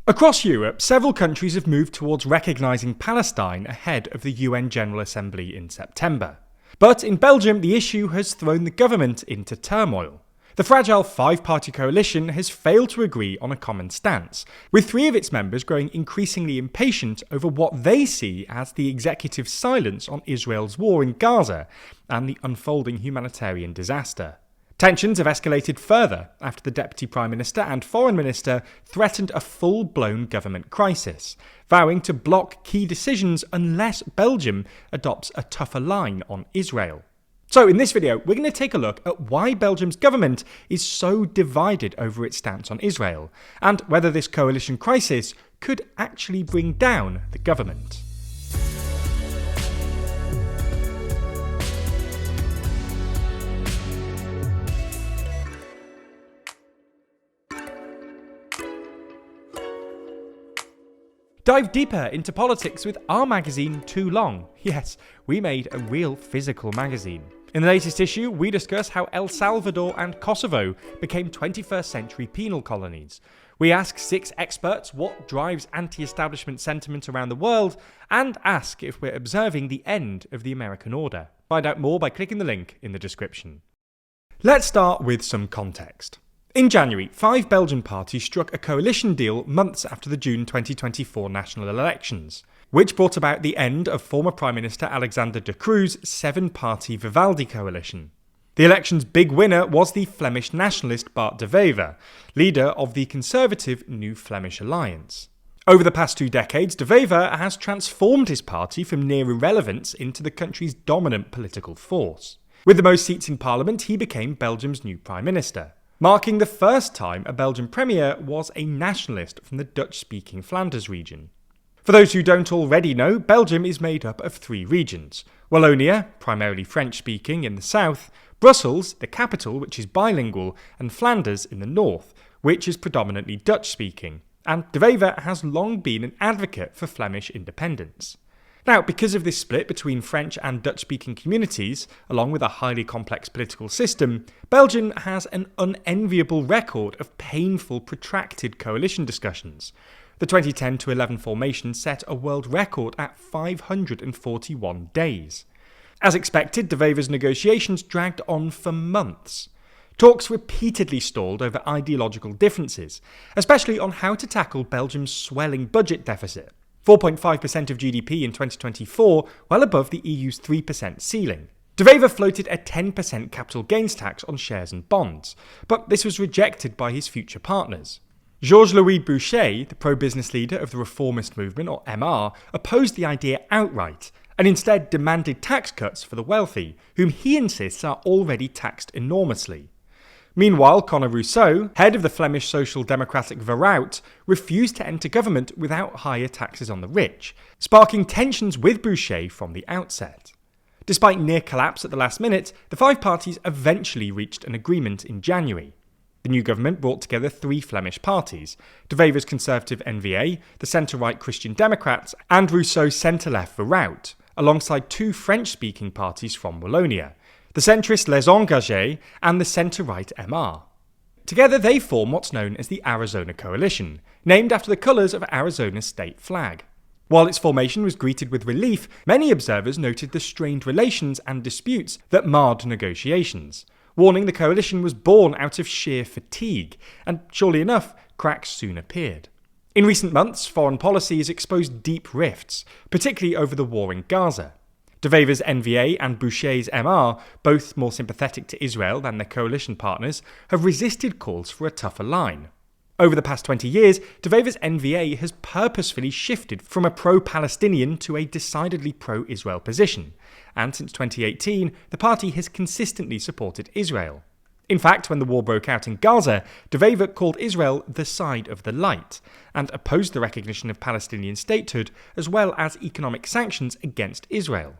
Across Europe, several countries have moved towards recognising Palestine ahead of the UN General Assembly in September. But in Belgium, the issue has thrown the government into turmoil. The fragile five-party coalition has failed to agree on a common stance, with three of its members growing increasingly impatient over what they see as the executive's silence on Israel's war in Gaza and the unfolding humanitarian disaster. Tensions have escalated further after the Deputy Prime Minister and Foreign Minister threatened a full-blown government crisis, vowing to block key decisions unless Belgium adopts a tougher line on Israel. So in this video, we're going to take a look at why Belgium's government is so divided over its stance on Israel, and whether this coalition crisis could actually bring down the government. Dive deeper into politics with our magazine Too Long. Yes, we made a real physical magazine. In the latest issue, we discuss how El Salvador and Kosovo became 21st century penal colonies. We ask 6 experts what drives anti-establishment sentiment around the world, and ask if we're observing the end of the American order. Find out more by clicking the link in the description. Let's start with some context. In January, 5 Belgian parties struck a coalition deal months after the June 2024 national elections, which brought about the end of former Prime Minister Alexander De Croo's 7-party Vivaldi coalition. The election's big winner was the Flemish nationalist Bart de Wever, leader of the conservative New Flemish Alliance. Over the past 2 decades, de Wever has transformed his party from near irrelevance into the country's dominant political force. With the most seats in Parliament, he became Belgium's new Prime Minister, marking the first time a Belgian premier was a nationalist from the Dutch-speaking Flanders region. For those who don't already know, Belgium is made up of 3 regions: Wallonia, primarily French-speaking in the south, Brussels, the capital, which is bilingual, and Flanders in the north, which is predominantly Dutch-speaking, and de Wever has long been an advocate for Flemish independence. Now, because of this split between French and Dutch-speaking communities, along with a highly complex political system, Belgium has an unenviable record of painful, protracted coalition discussions. The 2010-11 formation set a world record at 541 days. As expected, de Wever's negotiations dragged on for months. Talks repeatedly stalled over ideological differences, especially on how to tackle Belgium's swelling budget deficit. 4.5% of GDP in 2024, well above the EU's 3% ceiling. De Wever floated a 10% capital gains tax on shares and bonds, but this was rejected by his future partners. Georges-Louis Bouchet, the pro-business leader of the reformist movement, or MR, opposed the idea outright, and instead demanded tax cuts for the wealthy, whom he insists are already taxed enormously. Meanwhile, Conor Rousseau, head of the Flemish Social Democratic Vooruit, refused to enter government without higher taxes on the rich, sparking tensions with Bouchet from the outset. Despite near collapse at the last minute, the 5 parties eventually reached an agreement in January. The new government brought together 3 Flemish parties: de Wever's Conservative N-VA, the centre-right Christian Democrats, and Rousseau's centre-left Vooruit, alongside 2 French-speaking parties from Wallonia: the centrist Les Engagés and the centre-right MR. Together they form what's known as the Arizona Coalition, named after the colours of Arizona's state flag. While its formation was greeted with relief, many observers noted the strained relations and disputes that marred negotiations, warning the coalition was born out of sheer fatigue, and surely enough, cracks soon appeared. In recent months, foreign policy has exposed deep rifts, particularly over the war in Gaza. De Wever's N-VA and Bouchet's MR, both more sympathetic to Israel than their coalition partners, have resisted calls for a tougher line. Over the past 20 years, de Wever's N-VA has purposefully shifted from a pro-Palestinian to a decidedly pro-Israel position, and since 2018, the party has consistently supported Israel. In fact, when the war broke out in Gaza, de Wever called Israel the side of the light, and opposed the recognition of Palestinian statehood as well as economic sanctions against Israel.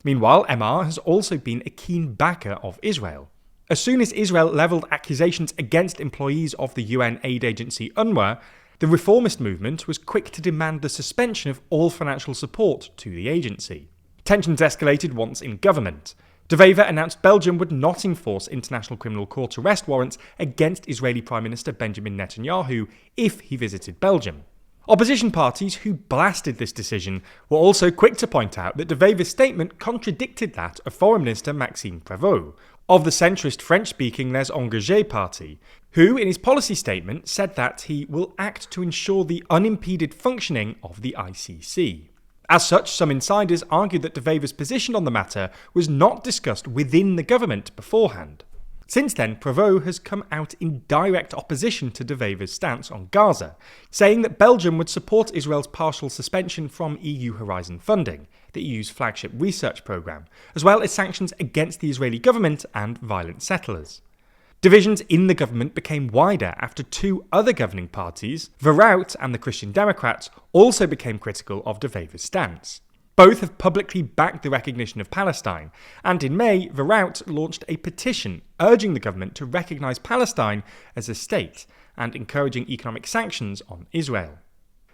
Meanwhile, MR has also been a keen backer of Israel. As soon as Israel levelled accusations against employees of the UN aid agency UNRWA, the reformist movement was quick to demand the suspension of all financial support to the agency. Tensions escalated once in government. De Wever announced Belgium would not enforce International Criminal Court arrest warrants against Israeli Prime Minister Benjamin Netanyahu if he visited Belgium. Opposition parties who blasted this decision were also quick to point out that De Wever's statement contradicted that of Foreign Minister Maxime Prévost, of the centrist French-speaking Les Engagés party, who in his policy statement said that he will act to ensure the unimpeded functioning of the ICC. As such, some insiders argued that De Wever's position on the matter was not discussed within the government beforehand. Since then, Prévost has come out in direct opposition to De Wever's stance on Gaza, saying that Belgium would support Israel's partial suspension from EU Horizon funding, the EU's flagship research programme, as well as sanctions against the Israeli government and violent settlers. Divisions in the government became wider after two other governing parties, Veraut and the Christian Democrats, also became critical of De Wever's stance. Both have publicly backed the recognition of Palestine, and in May, Veraut launched a petition urging the government to recognise Palestine as a state and encouraging economic sanctions on Israel.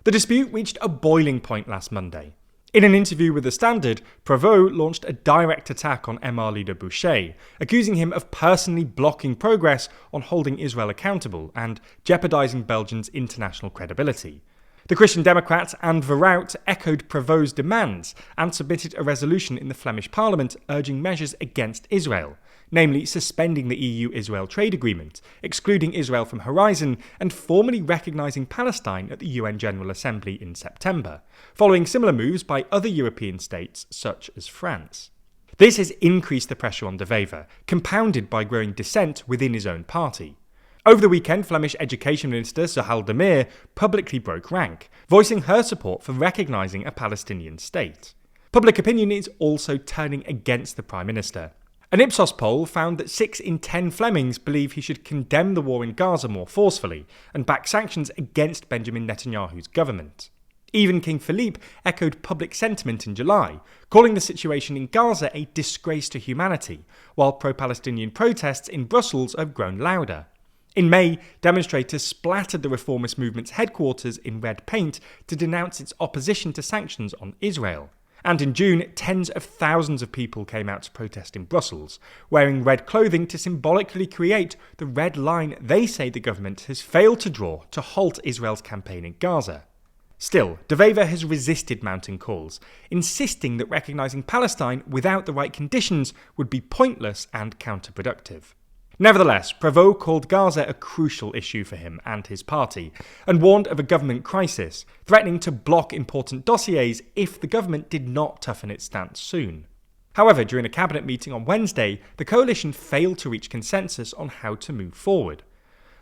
The dispute reached a boiling point last Monday. In an interview with The Standard, Prévost launched a direct attack on MR leader Boucher, accusing him of personally blocking progress on holding Israel accountable and jeopardising Belgium's international credibility. The Christian Democrats and Veraut echoed Prévost's demands and submitted a resolution in the Flemish Parliament urging measures against Israel, namely suspending the EU-Israel trade agreement, excluding Israel from Horizon, and formally recognising Palestine at the UN General Assembly in September, following similar moves by other European states such as France. This has increased the pressure on De Wever, compounded by growing dissent within his own party. Over the weekend, Flemish Education Minister Sahal Demir publicly broke rank, voicing her support for recognising a Palestinian state. Public opinion is also turning against the Prime Minister. An Ipsos poll found that 6 in 10 Flemings believe he should condemn the war in Gaza more forcefully and back sanctions against Benjamin Netanyahu's government. Even King Philippe echoed public sentiment in July, calling the situation in Gaza a disgrace to humanity, while pro-Palestinian protests in Brussels have grown louder. In May, demonstrators splattered the reformist movement's headquarters in red paint to denounce its opposition to sanctions on Israel. And in June, tens of thousands of people came out to protest in Brussels, wearing red clothing to symbolically create the red line they say the government has failed to draw to halt Israel's campaign in Gaza. Still, De Wever has resisted mounting calls, insisting that recognising Palestine without the right conditions would be pointless and counterproductive. Nevertheless, Prévost called Gaza a crucial issue for him and his party, and warned of a government crisis, threatening to block important dossiers if the government did not toughen its stance soon. However, during a cabinet meeting on Wednesday, the coalition failed to reach consensus on how to move forward.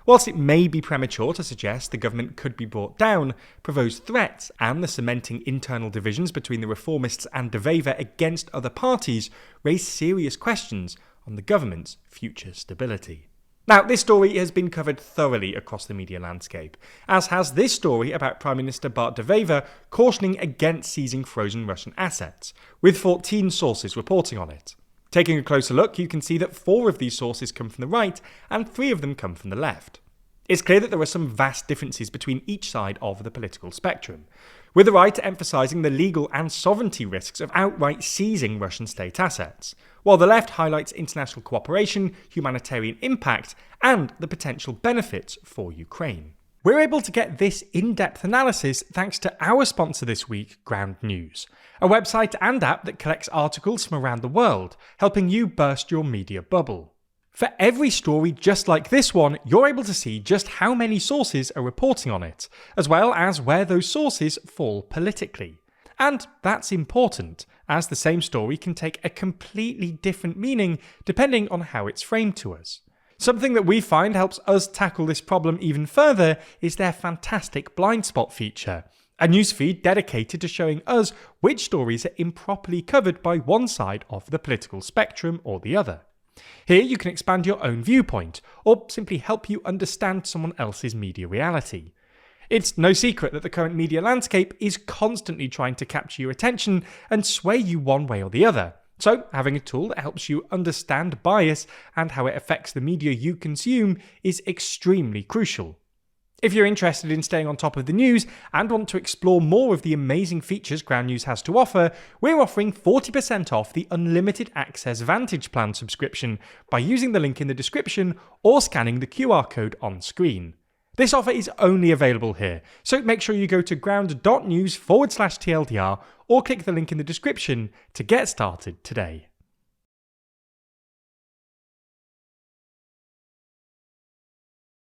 Whilst it may be premature to suggest the government could be brought down, Prévost's threats and the cementing internal divisions between the reformists and De Wever against other parties raise serious questions on the government's future stability. Now, this story has been covered thoroughly across the media landscape, as has this story about Prime Minister Bart De Wever cautioning against seizing frozen Russian assets, with 14 sources reporting on it. Taking a closer look, you can see that 4 of these sources come from the right and 3 of them come from the left. It's clear that there are some vast differences between each side of the political spectrum, with the right emphasising the legal and sovereignty risks of outright seizing Russian state assets, while the left highlights international cooperation, humanitarian impact, and the potential benefits for Ukraine. We're able to get this in-depth analysis thanks to our sponsor this week, Ground News, a website and app that collects articles from around the world, helping you burst your media bubble. For every story just like this one, you're able to see just how many sources are reporting on it, as well as where those sources fall politically. And that's important, as the same story can take a completely different meaning depending on how it's framed to us. Something that we find helps us tackle this problem even further is their fantastic blind spot feature, a newsfeed dedicated to showing us which stories are improperly covered by one side of the political spectrum or the other. Here you can expand your own viewpoint, or simply help you understand someone else's media reality. It's no secret that the current media landscape is constantly trying to capture your attention and sway you one way or the other. So having a tool that helps you understand bias and how it affects the media you consume is extremely crucial. If you're interested in staying on top of the news and want to explore more of the amazing features Ground News has to offer, we're offering 40% off the Unlimited Access Vantage Plan subscription by using the link in the description or scanning the QR code on screen. This offer is only available here, so make sure you go to ground.news/TLDR or click the link in the description to get started today.